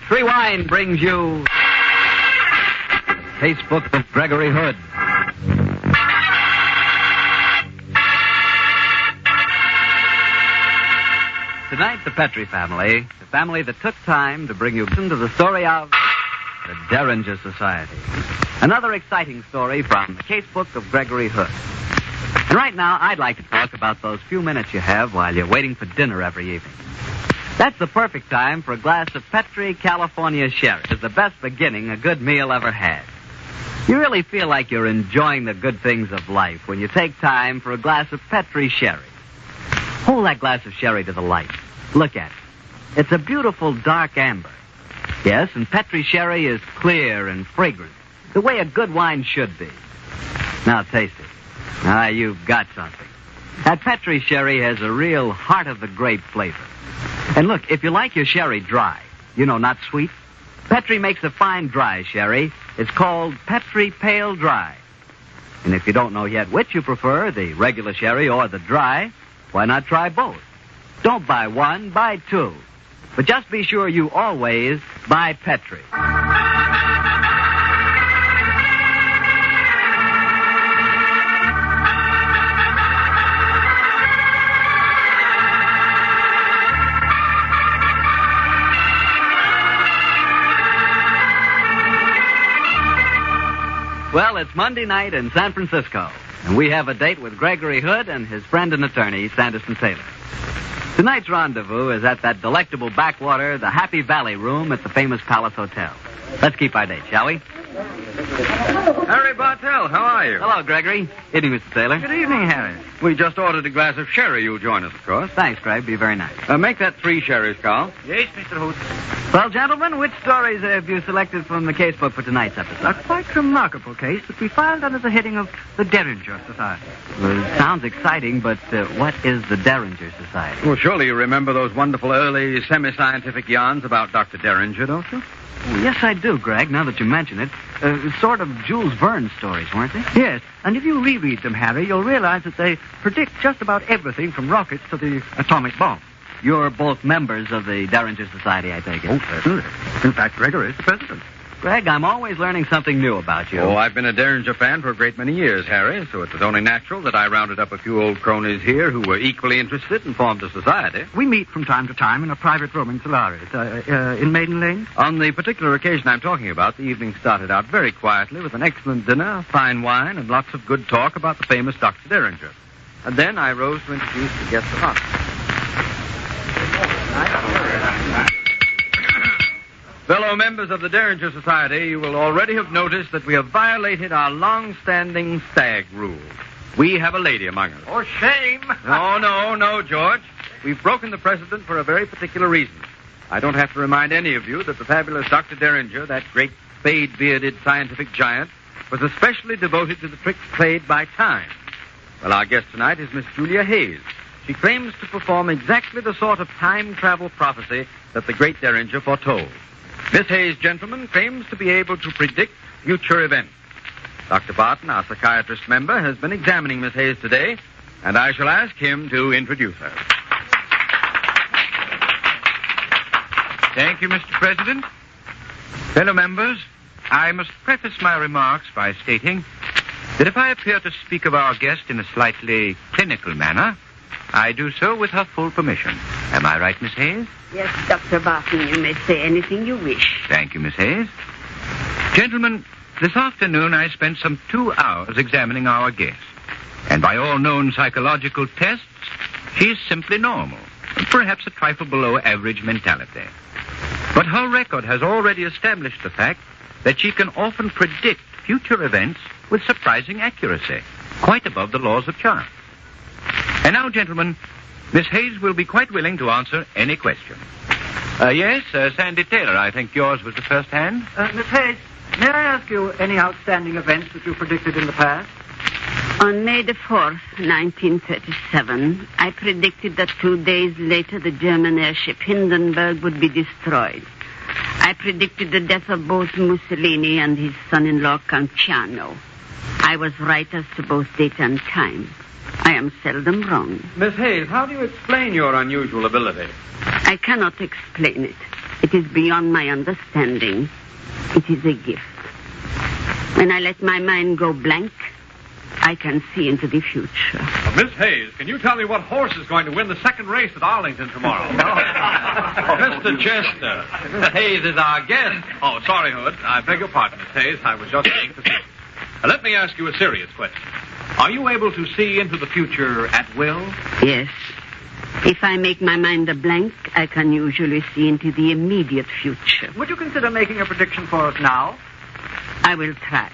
Rewind brings you Casebook of Gregory Hood. Tonight, the Petrie family, the family that took time to bring you into the story of the Derringer Society. Another exciting story from the Casebook of Gregory Hood. And right now, I'd like to talk about those few minutes you have while you're waiting for dinner every evening. That's the perfect time for a glass of Petrie California Sherry. It's the best beginning a good meal ever had. You really feel like you're enjoying the good things of life when you take time for a glass of Petrie Sherry. Hold that glass of sherry to the light. Look at it. It's a beautiful dark amber. Yes, and Petrie Sherry is clear and fragrant, the way a good wine should be. Now taste it. Ah, you've got something. That Petrie Sherry has a real heart-of-the-grape flavor. And look, if you like your sherry dry, not sweet, Petrie makes a fine dry sherry. It's called Petrie Pale Dry. And if you don't know yet which you prefer, the regular sherry or the dry, why not try both? Don't buy one, buy two. But just be sure you always buy Petrie. Well, it's Monday night in San Francisco, and we have a date with Gregory Hood and his friend and attorney, Sanderson Taylor. Tonight's rendezvous is at that delectable backwater, the Happy Valley Room at the famous Palace Hotel. Let's keep our date, shall we? Harry Bartell, how are you? Hello, Gregory. Evening, Mr. Taylor. Good evening, Harry. We just ordered a glass of sherry. You'll join us, of course. Thanks, Greg. Be very nice. Make that 3 sherries, Carl. Yes, Mr. Hood. Well, gentlemen, which stories have you selected from the casebook for tonight's episode? A quite remarkable case that we filed under the heading of the Derringer Society. Well, it sounds exciting, but what is the Derringer Society? Well, surely you remember those wonderful early semi-scientific yarns about Dr. Derringer, don't you? Well, yes, I do, Greg, now that you mention it. Sort of Jules Verne stories, weren't they? Yes, and if you reread them, Harry, you'll realize that they predict just about everything from rockets to the atomic bomb. You're both members of the Derringer Society, I take it. Oh, certainly. In fact, Gregory is the president. Greg, I'm always learning something new about you. Oh, I've been a Derringer fan for a great many years, Harry, so it was only natural that I rounded up a few old cronies here who were equally interested and formed a society. We meet from time to time in a private room in Solaris, in Maiden Lane. On the particular occasion I'm talking about, the evening started out very quietly with an excellent dinner, fine wine, and lots of good talk about the famous Dr. Derringer. And then I rose to introduce the guests of honor. Fellow members of the Derringer Society, you will already have noticed that we have violated our long-standing stag rule. We have a lady among us. Oh, shame. No, George. We've broken the precedent for a very particular reason. I don't have to remind any of you that the fabulous Dr. Derringer, that great spade-bearded scientific giant, was especially devoted to the tricks played by time. Well, our guest tonight is Miss Julia Hayes. She claims to perform exactly the sort of time-travel prophecy that the great Derringer foretold. Miss Hayes, gentlemen, claims to be able to predict future events. Dr. Barton, our psychiatrist member, has been examining Miss Hayes today, and I shall ask him to introduce her. Thank you, Mr. President. Fellow members, I must preface my remarks by stating that if I appear to speak of our guest in a slightly clinical manner, I do so with her full permission. Am I right, Miss Hayes? Yes, Dr. Barton, you may say anything you wish. Thank you, Miss Hayes. Gentlemen, this afternoon I spent some 2 hours examining our guest. And by all known psychological tests, she is simply normal, perhaps a trifle below average mentality. But her record has already established the fact that she can often predict future events with surprising accuracy, quite above the laws of chance. And now, gentlemen, Miss Hayes will be quite willing to answer any question. Yes, Sandy Taylor, I think yours was the first hand. Miss Hayes, may I ask you any outstanding events that you predicted in the past? On May the 4th, 1937, I predicted that 2 days later the German airship Hindenburg would be destroyed. I predicted the death of both Mussolini and his son-in-law Canciano. I was right as to both date and time. I am seldom wrong. Miss Hayes, how do you explain your unusual ability? I cannot explain it. It is beyond my understanding. It is a gift. When I let my mind go blank, I can see into the future. Miss Hayes, can you tell me what horse is going to win the second race at Arlington tomorrow? Mr. Chester, Mr. Hayes is our guest. Oh, sorry, Hood. I beg your pardon, Miss Hayes. I was just being facetious. Let me ask you a serious question. Are you able to see into the future at will? Yes. If I make my mind a blank, I can usually see into the immediate future. Would you consider making a prediction for us now? I will try.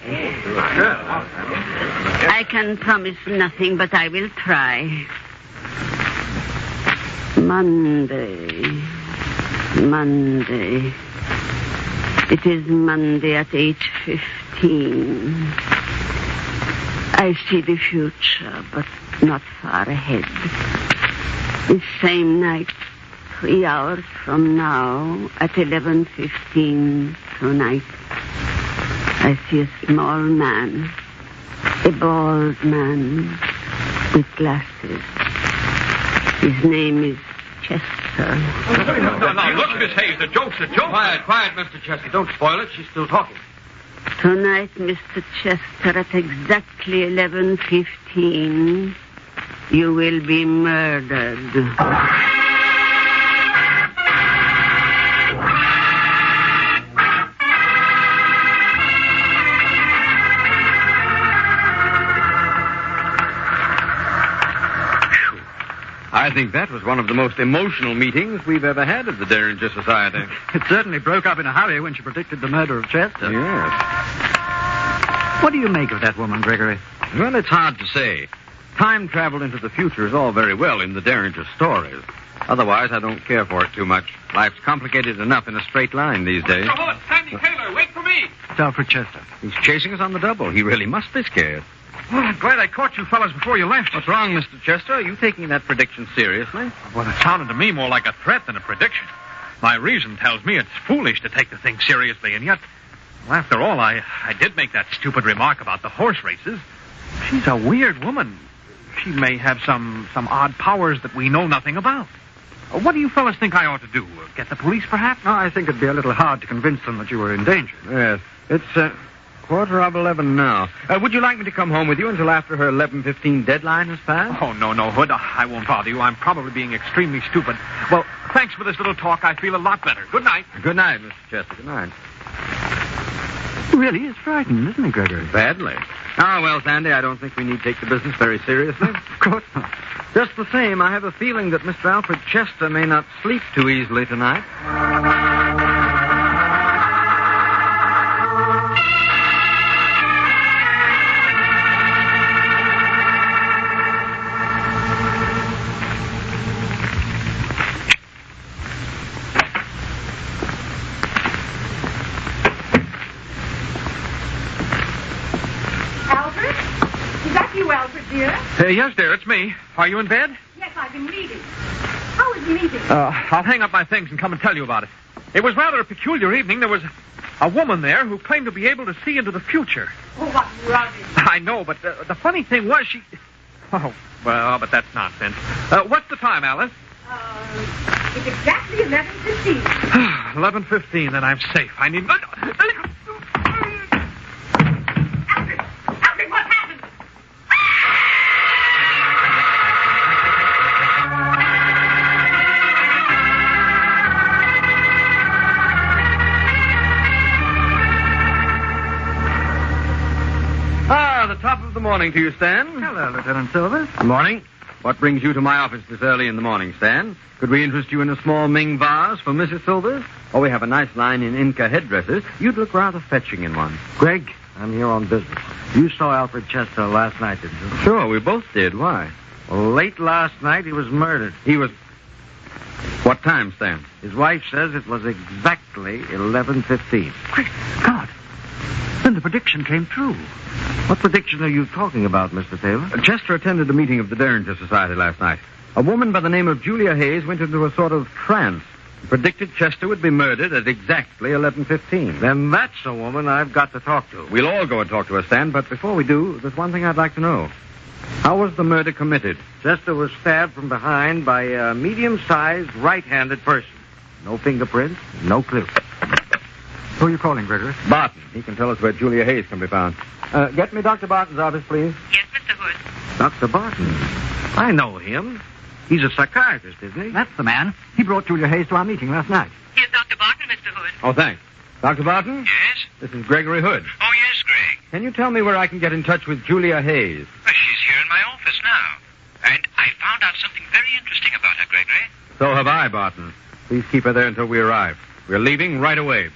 I can promise nothing, but I will try. Monday. It is Monday at 8:15. I see the future, but not far ahead. This same night, 3 hours from now, at 11:15 tonight, I see a small man, a bald man with glasses. His name is Chester. No, look, Miss Hayes, the joke's a joke. Quiet, Mr. Chester. Don't spoil it. She's still talking. Tonight, Mr. Chester, at exactly 11:15, you will be murdered. I think that was one of the most emotional meetings we've ever had at the Derringer Society. It certainly broke up in a hurry when she predicted the murder of Chester. Yes. What do you make of that woman, Gregory? Well, it's hard to say. Time travel into the future is all very well in the Derringer stories. Otherwise, I don't care for it too much. Life's complicated enough in a straight line these days. Mr. Hood, Sandy Taylor, wait for me. It's Alfred Chester. He's chasing us on the double. He really must be scared. Well, I'm glad I caught you fellas before you left. What's wrong, Mr. Chester? Are you taking that prediction seriously? Well, it sounded to me more like a threat than a prediction. My reason tells me it's foolish to take the thing seriously, and yet, well, after all, I did make that stupid remark about the horse races. She's a weird woman. She may have some odd powers that we know nothing about. What do you fellas think I ought to do? Get the police, perhaps? No, I think it'd be a little hard to convince them that you were in danger. Yes. It's 11:15 now. Would you like me to come home with you until after her 11:15 deadline has passed? Oh, no, Hood. I won't bother you. I'm probably being extremely stupid. Well, thanks for this little talk. I feel a lot better. Good night. Good night, Mr. Chester. Good night. He really is frightened, isn't he, Gregory? Badly. Ah, well, Sandy, I don't think we need to take the business very seriously. Of course not. Just the same, I have a feeling that Mr. Alfred Chester may not sleep too easily tonight. Yes, dear, it's me. Are you in bed? Yes, I've been reading. How was the meeting? I'll hang up my things and come and tell you about it. It was rather a peculiar evening. There was a woman there who claimed to be able to see into the future. Oh, what rubbish. I know, but the funny thing was she... Oh, well, but that's nonsense. What's the time, Alice? It's exactly 11:15. 11:15, then I'm safe. I need... Alfred, what happened? The top of the morning to you, Stan. Hello, Lieutenant Silvers. Good morning. What brings you to my office this early in the morning, Stan? Could we interest you in a small Ming vase for Mrs. Silvers? Oh, we have a nice line in Inca headdresses. You'd look rather fetching in one. Greg, I'm here on business. You saw Alfred Chester last night, didn't you? Sure, we both did. Why? Well, late last night, he was murdered. He was... What time, Stan? His wife says it was exactly 11:15. Great God. Then the prediction came true. What prediction are you talking about, Mr. Taylor? Chester attended a meeting of the Derringer Society last night. A woman by the name of Julia Hayes went into a sort of trance and predicted Chester would be murdered at exactly 11:15. Then that's a woman I've got to talk to. We'll all go and talk to her, Stan, but before we do, there's one thing I'd like to know. How was the murder committed? Chester was stabbed from behind by a medium-sized right-handed person. No fingerprints, no clue. Who are you calling, Gregory? Barton. He can tell us where Julia Hayes can be found. Get me Dr. Barton's office, please. Yes, Mr. Hood. Dr. Barton? I know him. He's a psychiatrist, isn't he? That's the man. He brought Julia Hayes to our meeting last night. Here's Dr. Barton, Mr. Hood. Oh, thanks. Dr. Barton? Yes? This is Gregory Hood. Oh, yes, Greg. Can you tell me where I can get in touch with Julia Hayes? Well, she's here in my office now. And I found out something very interesting about her, Gregory. So have I, Barton. Please keep her there until we arrive. We're leaving right away.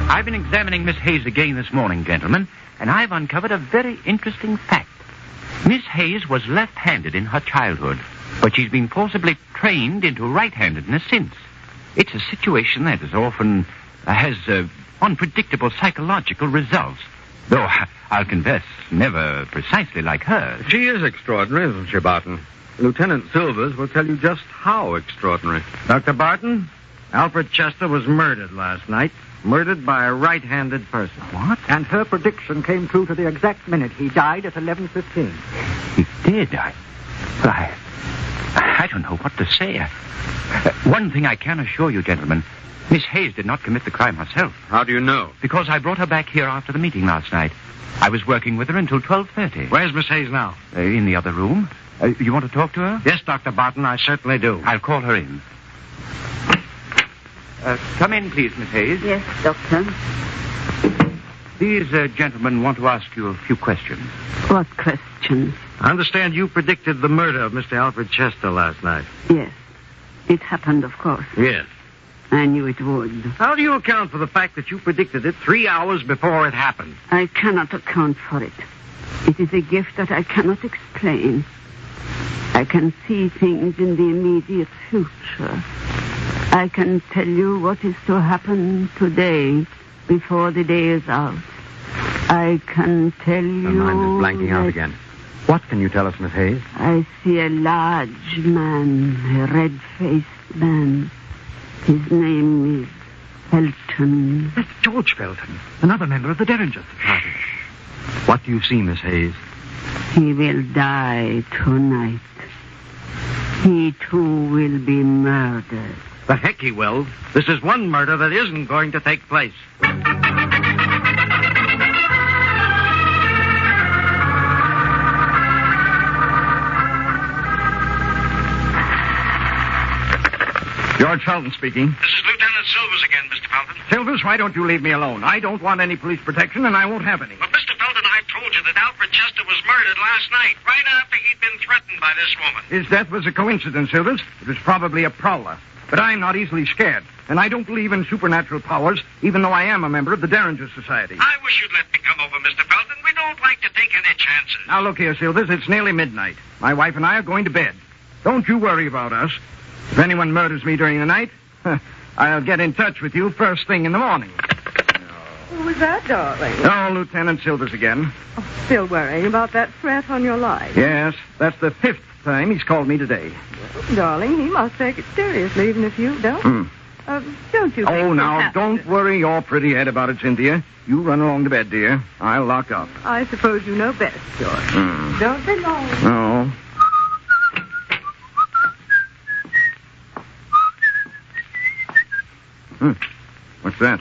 I've been examining Miss Hayes again this morning, gentlemen, and I've uncovered a very interesting fact. Miss Hayes was left-handed in her childhood, but she's been forcibly trained into right-handedness since. It's a situation that is often has unpredictable psychological results, though I'll confess, never precisely like her. She is extraordinary, isn't she, Barton? Lieutenant Silvers will tell you just how extraordinary. Dr. Barton, Alfred Chester was murdered last night. Murdered by a right-handed person. What? And her prediction came true to the exact minute. He died at 11:15. He did? I don't know what to say. One thing I can assure you, gentlemen, Miss Hayes did not commit the crime herself. How do you know? Because I brought her back here after the meeting last night. I was working with her until 12:30. Where's Miss Hayes now? In the other room. You want to talk to her? Yes, Dr. Barton, I certainly do. I'll call her in. Come in, please, Miss Hayes. Yes, Doctor. These gentlemen want to ask you a few questions. What questions? I understand you predicted the murder of Mr. Alfred Chester last night. Yes. It happened, of course. Yes. I knew it would. How do you account for the fact that you predicted it 3 hours before it happened? I cannot account for it. It is a gift that I cannot explain. I can see things in the immediate future. I can tell you what is to happen today before the day is out. I can tell you... My mind is blanking out again. What can you tell us, Miss Hayes? I see a large man, a red-faced man. His name is Felton. That's George Felton, another member of the Derringer Society. What do you see, Miss Hayes? He will die tonight. He, too, will be murdered. The heck he will. This is one murder that isn't going to take place. George Felton speaking. This is Lieutenant Silvers again, Mr. Felton. Silvers, why don't you leave me alone? I don't want any police protection, and I won't have any. But, Mr. Felton, I've told you that Alfred Chester was murdered last night, right after he'd been threatened by this woman. His death was a coincidence, Silvers. It was probably a prowler. But I'm not easily scared, and I don't believe in supernatural powers, even though I am a member of the Derringer Society. I wish you'd let me come over, Mr. Felton. We don't like to take any chances. Now, look here, Silvers. It's nearly midnight. My wife and I are going to bed. Don't you worry about us. If anyone murders me during the night, I'll get in touch with you first thing in the morning. Who was that, darling? Oh, Lieutenant Silvers again. Still worrying about that threat on your life. Yes, that's the 5th time he's called me today. Darling, he must take it seriously, even if you don't. Don't you think Oh, now, perhaps don't that- worry your pretty head about it, Cynthia. You run along to bed, dear. I'll lock up. I suppose you know best, George. Don't be long. No. What's that?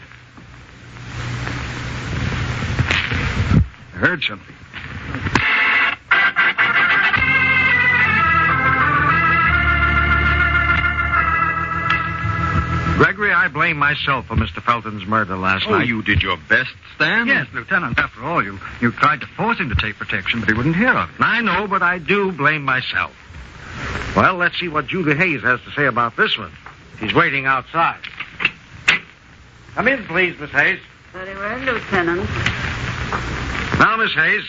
I heard something. Gregory, I blame myself for Mr. Felton's murder last night. You did your best, Stan? Yes, Lieutenant. After all, you tried to force him to take protection, but he wouldn't hear of it. I know, but I do blame myself. Well, let's see what Julia Hayes has to say about this one. She's waiting outside. Come in, please, Miss Hayes. Very well, Lieutenant. Now, Miss Hayes,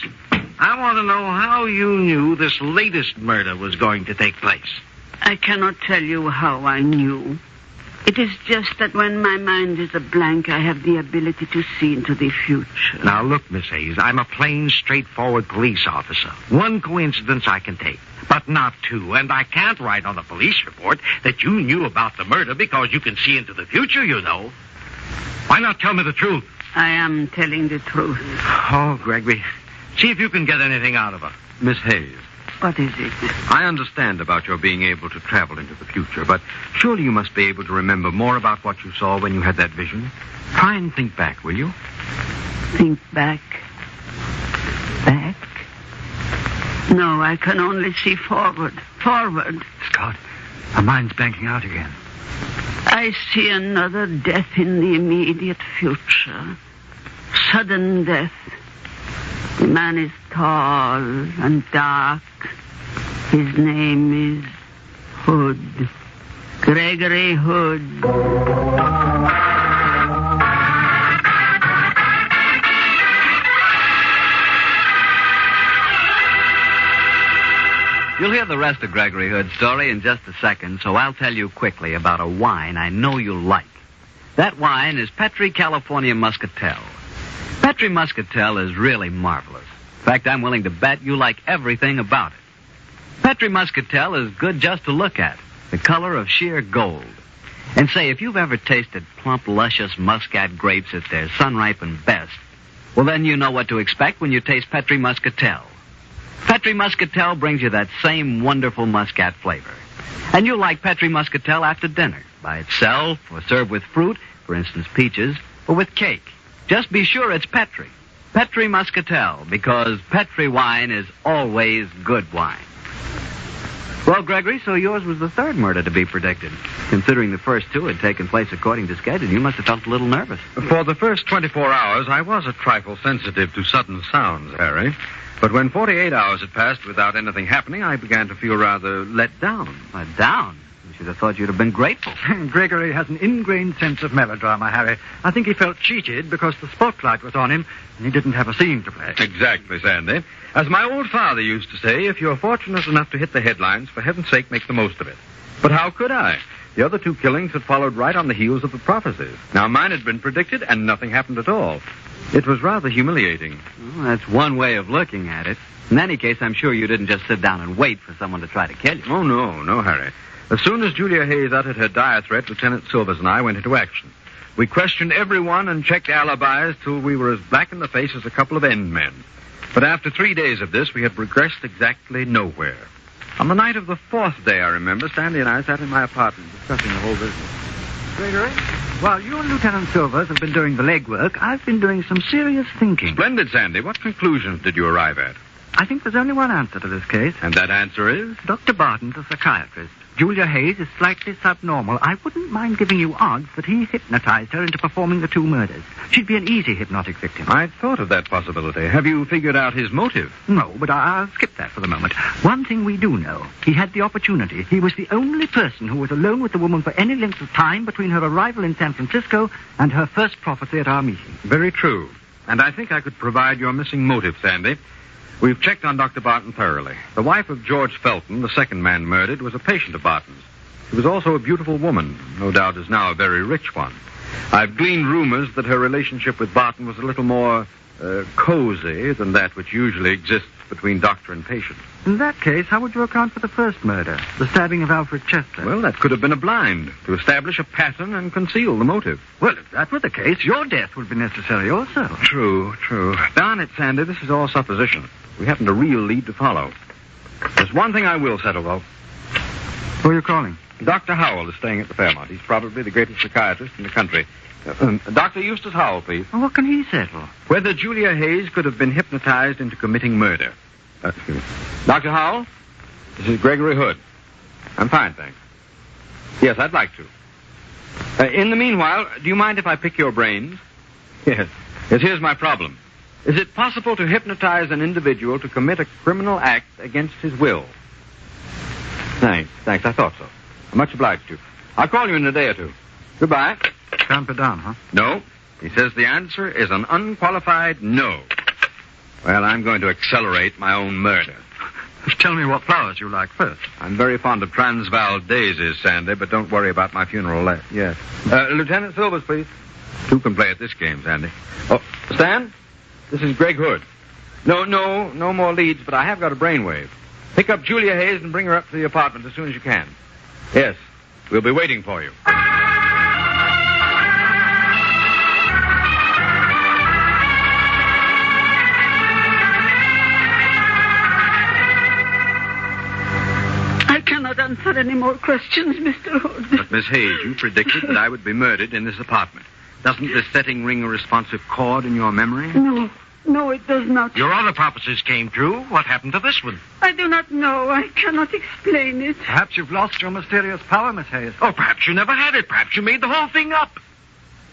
I want to know how you knew this latest murder was going to take place. I cannot tell you how I knew. It is just that when my mind is a blank, I have the ability to see into the future. Now, look, Miss Hayes, I'm a plain, straightforward police officer. One coincidence I can take, but not two. And I can't write on a police report that you knew about the murder because you can see into the future, you know. Why not tell me the truth? I am telling the truth. Oh, Gregory, see if you can get anything out of her. Miss Hayes, What is it? I understand about your being able to travel into the future, but surely you must be able to remember more about what you saw when you had that vision. Try and think back, will you? Think back. Back? No, I can only see forward. Forward. Scott, her mind's blanking out again. I see another death in the immediate future. Sudden death. The man is tall and dark. His name is Hood. Gregory Hood. You'll hear the rest of Gregory Hood's story in just a second, so I'll tell you quickly about a wine I know you'll like. That wine is Petri California Muscatel. Petri Muscatel is really marvelous. In fact, I'm willing to bet you like everything about it. Petri Muscatel is good just to look at, the color of sheer gold. And say, if you've ever tasted plump, luscious Muscat grapes at their sun-ripened best, well, then you know what to expect when you taste Petri Muscatel. Petri Muscatel brings you that same wonderful Muscat flavor. And you'll like Petri Muscatel after dinner, by itself, or served with fruit, for instance, peaches, or with cake. Just be sure it's Petri. Petri Muscatel, because Petri wine is always good wine. Well, Gregory, so yours was the third murder to be predicted. Considering the first two had taken place according to schedule, you must have felt a little nervous. For the first 24 hours, I was a trifle sensitive to sudden sounds, Harry. But when 48 hours had passed without anything happening, I began to feel rather let down. Down? You should have thought you'd have been grateful. Gregory has an ingrained sense of melodrama, Harry. I think he felt cheated because the spotlight was on him and he didn't have a scene to play. Exactly, Sandy. As my old father used to say, if you're fortunate enough to hit the headlines, for heaven's sake, make the most of it. But how could I? The other two killings had followed right on the heels of the prophecies. Now, mine had been predicted and nothing happened at all. It was rather humiliating. Well, that's one way of looking at it. In any case, I'm sure you didn't just sit down and wait for someone to try to kill you. Oh, no, Harry. As soon as Julia Hayes uttered her dire threat, Lieutenant Silvers and I went into action. We questioned everyone and checked alibis till we were as black in the face as a couple of end men. But after 3 days of this, we had progressed exactly nowhere. On the night of the fourth day, I remember, Sandy and I sat in my apartment discussing the whole business. Gregory, while you and Lieutenant Silvers have been doing the legwork, I've been doing some serious thinking. Splendid, Sandy. What conclusions did you arrive at? I think there's only one answer to this case. And that answer is? Dr. Barton's a psychiatrist. Julia Hayes is slightly subnormal. I wouldn't mind giving you odds that he hypnotized her into performing the two murders. She'd be an easy hypnotic victim. I'd thought of that possibility. Have you figured out his motive? No, but I'll skip that for the moment. One thing we do know. He had the opportunity. He was the only person who was alone with the woman for any length of time between her arrival in San Francisco and her first prophecy at our meeting. Very true. And I think I could provide your missing motive, Sandy. We've checked on Dr. Barton thoroughly. The wife of George Felton, the second man murdered, was a patient of Barton's. She was also a beautiful woman, no doubt is now a very rich one. I've gleaned rumors that her relationship with Barton was a little more cozy than that which usually exists between doctor and patient. In that case, how would you account for the first murder, the stabbing of Alfred Chester? Well, that could have been a blind, to establish a pattern and conceal the motive. Well, if that were the case, your death would be necessary also. True. Darn it, Sandy, this is all supposition. We haven't a real lead to follow. There's one thing I will settle, though. Who are you calling? Dr. Howell is staying at the Fairmont. He's probably the greatest psychiatrist in the country. Dr. Eustace Howell, please. Well, what can he settle? Whether Julia Hayes could have been hypnotized into committing murder. Excuse me. Dr. Howell, this is Gregory Hood. I'm fine, thanks. Yes, I'd like to. In the meanwhile, do you mind if I pick your brains? Yes. Here's my problem. Is it possible to hypnotize an individual to commit a criminal act against his will? Thanks. I thought so. I'm much obliged to you. I'll call you in a day or two. Goodbye. Can't be done, huh? No. He says the answer is an unqualified no. Well, I'm going to accelerate my own murder. Tell me what flowers you like first. I'm very fond of Transvaal daisies, Sandy, but don't worry about my funeral. Yes. Lieutenant Silvers, please. Two can play at this game, Sandy. Oh, Stan? This is Greg Hood. No more leads, but I have got a brainwave. Pick up Julia Hayes and bring her up to the apartment as soon as you can. Yes, we'll be waiting for you. answer any more questions, Mr. Hood. But, Miss Hayes, you predicted that I would be murdered in this apartment. Doesn't this setting ring a responsive chord in your memory? No, it does not. Your other prophecies came true. What happened to this one? I do not know. I cannot explain it. Perhaps you've lost your mysterious power, Miss Hayes. Oh, perhaps you never had it. Perhaps you made the whole thing up.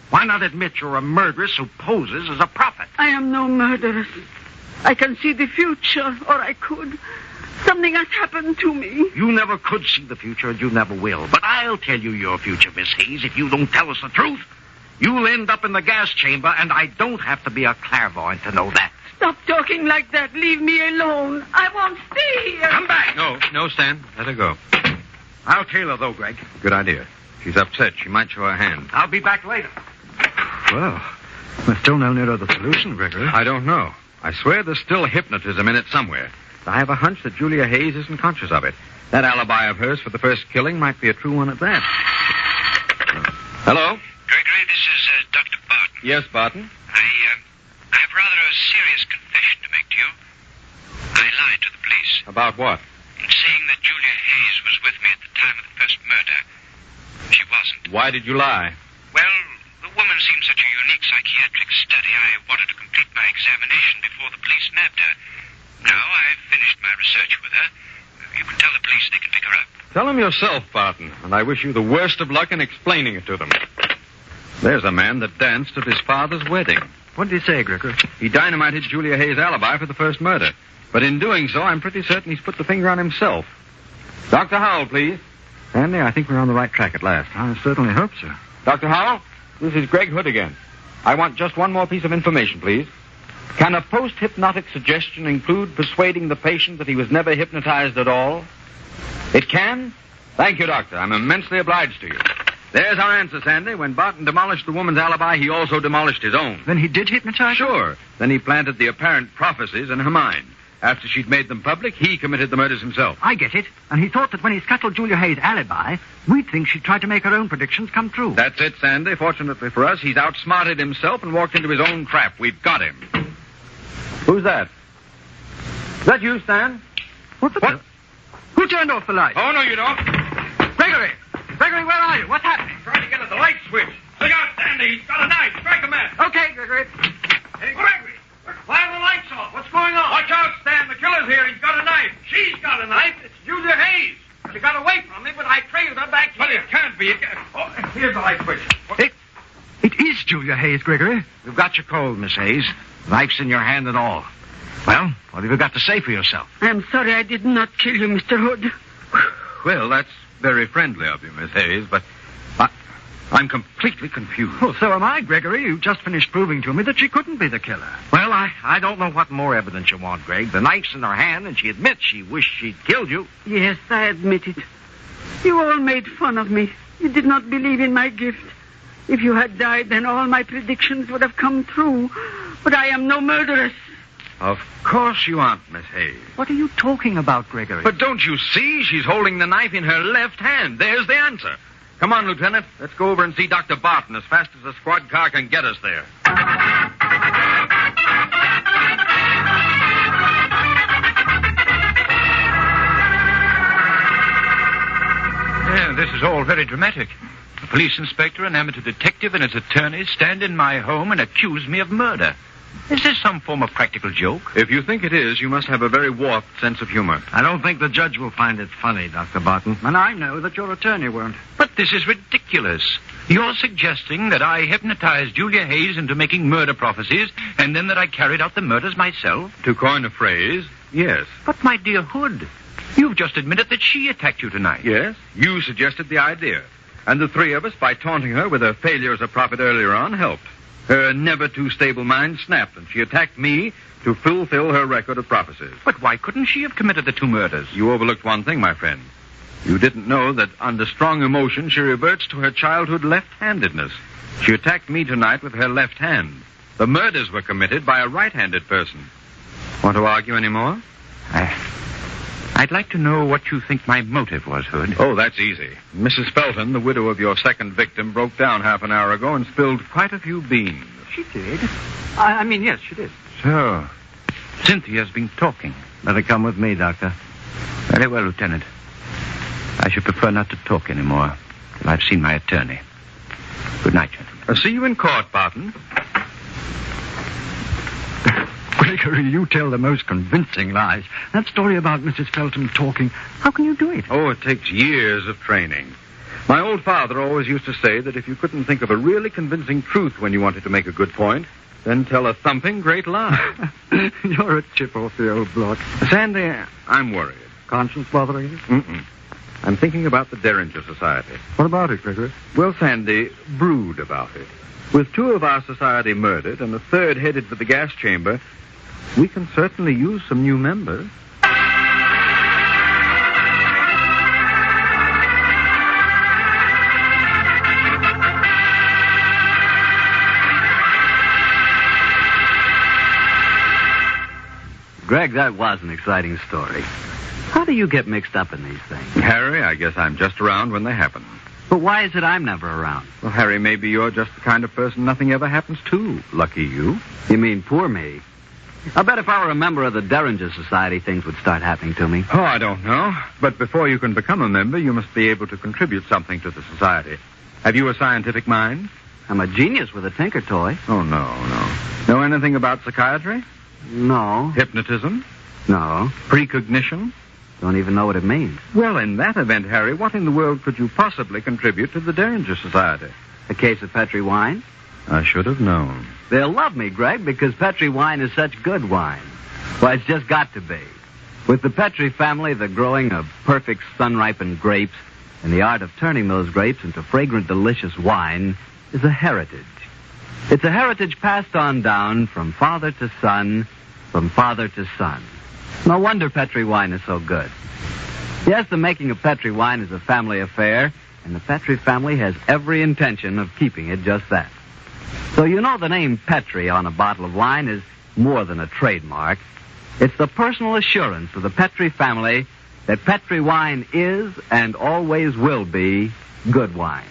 Why not admit you're a murderess who poses as a prophet? I am no murderess. I can see the future, or I could. Something has happened to me. You never could see the future, and you never will. But I'll tell you your future, Miss Hayes, if you don't tell us the truth. You'll end up in the gas chamber, and I don't have to be a clairvoyant to know that. Stop talking like that. Leave me alone. I won't stay here. Come back. No, Stan. Let her go. I'll tail her, though, Greg. Good idea. She's upset. She might show her hand. I'll be back later. Well, we're still no nearer the solution, Gregory. I don't know. I swear there's still hypnotism in it somewhere. I have a hunch that Julia Hayes isn't conscious of it. That alibi of hers for the first killing might be a true one at that. Hello? Gregory, this is Dr. Barton. Yes, Barton? I have rather a serious confession to make to you. I lied to the police About what? in saying that Julia Hayes was with me at the time of the first murder. She wasn't. Why did you lie? Well, the woman seemed such a unique psychiatric study, I wanted to complete my examination before the police nabbed her. Now I've finished my research with her. You can tell the police they can pick her up. Tell them yourself, Barton, and I wish you the worst of luck in explaining it to them. There's a man that danced at his father's wedding. What did he say, Gregory? He dynamited Julia Hayes' alibi for the first murder. But in doing so, I'm pretty certain he's put the finger on himself. Dr. Howell, please. Andy, I think we're on the right track at last. I certainly hope so. Dr. Howell, this is Greg Hood again. I want just one more piece of information, please. Can a post-hypnotic suggestion include persuading the patient that he was never hypnotized at all? It can? Thank you, Doctor. I'm immensely obliged to you. There's our answer, Sandy. When Barton demolished the woman's alibi, he also demolished his own. Then he did hypnotize her? Sure. Then he planted the apparent prophecies in her mind. After she'd made them public, he committed the murders himself. I get it. And he thought that when he scuttled Julia Hayes' alibi, we'd think she'd tried to make her own predictions come true. That's it, Sandy. Fortunately for us, he's outsmarted himself and walked into his own trap. We've got him. Who's that? Is that you, Stan? What? Who turned off the light? Oh, no, you don't. Gregory! Gregory, where are you? What's happening? Trying to get at the light switch. Look out, Sandy. He's got a knife. Strike a match. Okay, Gregory. Hey, Gregory. Why are the lights off? What's going on? Watch out, Stan. The killer's here. He's got a knife. She's got a knife. It's Julia Hayes. She got away from me, but I trailed her back here. But it can't be. Oh, here's the light switch. It is Julia Hayes, Gregory. You've got your cold, Miss Hayes. Knife's in your hand and all. Well, what have you got to say for yourself? I'm sorry I did not kill you, Mr. Hood. Well, that's very friendly of you, Miss Hayes, but I'm completely confused. Well, so am I, Gregory. You just finished proving to me that she couldn't be the killer. Well, I don't know what more evidence you want, Greg. The knife's in her hand, and she admits she wished she'd killed you. Yes, I admit it. You all made fun of me. You did not believe in my gift. If you had died, then all my predictions would have come true. But I am no murderess. Of course you aren't, Miss Hayes. What are you talking about, Gregory? But don't you see? She's holding the knife in her left hand. There's the answer. Come on, Lieutenant. Let's go over and see Dr. Barton as fast as the squad car can get us there. Yeah, this is all very dramatic. A police inspector, an amateur detective, and his attorneys stand in my home and accuse me of murder. Is this some form of practical joke? If you think it is, you must have a very warped sense of humor. I don't think the judge will find it funny, Dr. Barton. And I know that your attorney won't. But this is ridiculous. You're suggesting that I hypnotized Julia Hayes into making murder prophecies, and then that I carried out the murders myself? To coin a phrase, yes. But, my dear Hood, you've just admitted that she attacked you tonight. Yes, you suggested the idea. And the three of us, by taunting her with her failure as a prophet earlier on, helped. Her never-too-stable mind snapped, and she attacked me to fulfill her record of prophecies. But why couldn't she have committed the two murders? You overlooked one thing, my friend. You didn't know that under strong emotion, she reverts to her childhood left-handedness. She attacked me tonight with her left hand. The murders were committed by a right-handed person. Want to argue any more? I'd like to know what you think my motive was, Hood. Oh, that's easy. Mrs. Felton, the widow of your second victim, broke down half an hour ago and spilled quite a few beans. She did. I mean, yes, she did. So, Cynthia's been talking. Better come with me, Doctor. Very well, Lieutenant. I should prefer not to talk anymore till I've seen my attorney. Good night, gentlemen. See you in court, Barton. Gregory, you tell the most convincing lies. That story about Mrs. Felton talking, how can you do it? Oh, it takes years of training. My old father always used to say that if you couldn't think of a really convincing truth when you wanted to make a good point, then tell a thumping great lie. You're a chip off the old block. Sandy, I'm worried. Conscience bothering you? Mm-mm. I'm thinking about the Derringer Society. What about it, Gregory? Well, Sandy, brood about it. With 2 of our society murdered and a 3rd headed for the gas chamber, we can certainly use some new members. Greg, that was an exciting story. How do you get mixed up in these things? Harry, I guess I'm just around when they happen. But why is it I'm never around? Well, Harry, maybe you're just the kind of person nothing ever happens to. Lucky you. You mean poor me? I bet if I were a member of the Derringer Society, things would start happening to me. Oh, I don't know. But before you can become a member, you must be able to contribute something to the society. Have you a scientific mind? I'm a genius with a tinker toy. Oh, no. Know anything about psychiatry? No. Hypnotism? No. Precognition? Don't even know what it means. Well, in that event, Harry, what in the world could you possibly contribute to the Derringer Society? A case of Petri wine? I should have known. They'll love me, Greg, because Petri wine is such good wine. Well, it's just got to be. With the Petri family, the growing of perfect sun-ripened grapes and the art of turning those grapes into fragrant, delicious wine is a heritage. It's a heritage passed on down from father to son, from father to son. No wonder Petri wine is so good. Yes, the making of Petri wine is a family affair, and the Petri family has every intention of keeping it just that. So you know the name Petri on a bottle of wine is more than a trademark. It's the personal assurance of the Petri family that Petri wine is and always will be good wine.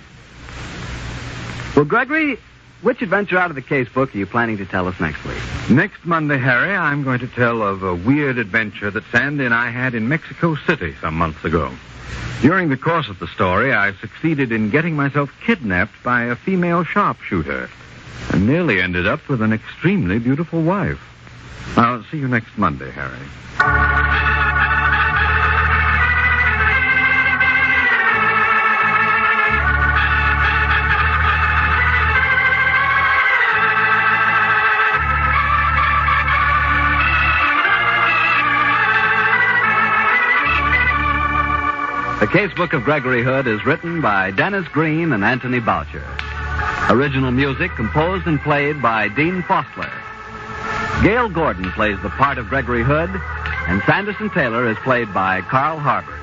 Well, Gregory, which adventure out of the case book are you planning to tell us next week? Next Monday, Harry, I'm going to tell of a weird adventure that Sandy and I had in Mexico City some months ago. During the course of the story, I succeeded in getting myself kidnapped by a female sharpshooter and nearly ended up with an extremely beautiful wife. I'll see you next Monday, Harry. The Casebook of Gregory Hood is written by Dennis Green and Anthony Boucher. Original music composed and played by Dean Fostler. Gail Gordon plays the part of Gregory Hood, and Sanderson Taylor is played by Carl Harbord.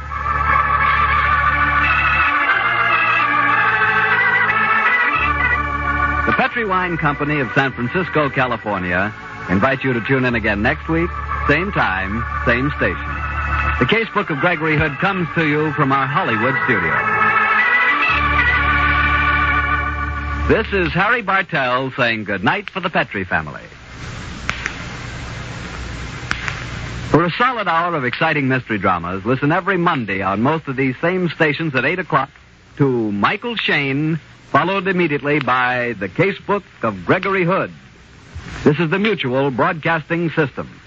The Petri Wine Company of San Francisco, California, invites you to tune in again next week, same time, same station. The Casebook of Gregory Hood comes to you from our Hollywood studio. This is Harry Bartell saying goodnight for the Petri family. For a solid hour of exciting mystery dramas, listen every Monday on most of these same stations at 8 o'clock to Michael Shane, followed immediately by The Casebook of Gregory Hood. This is the Mutual Broadcasting System.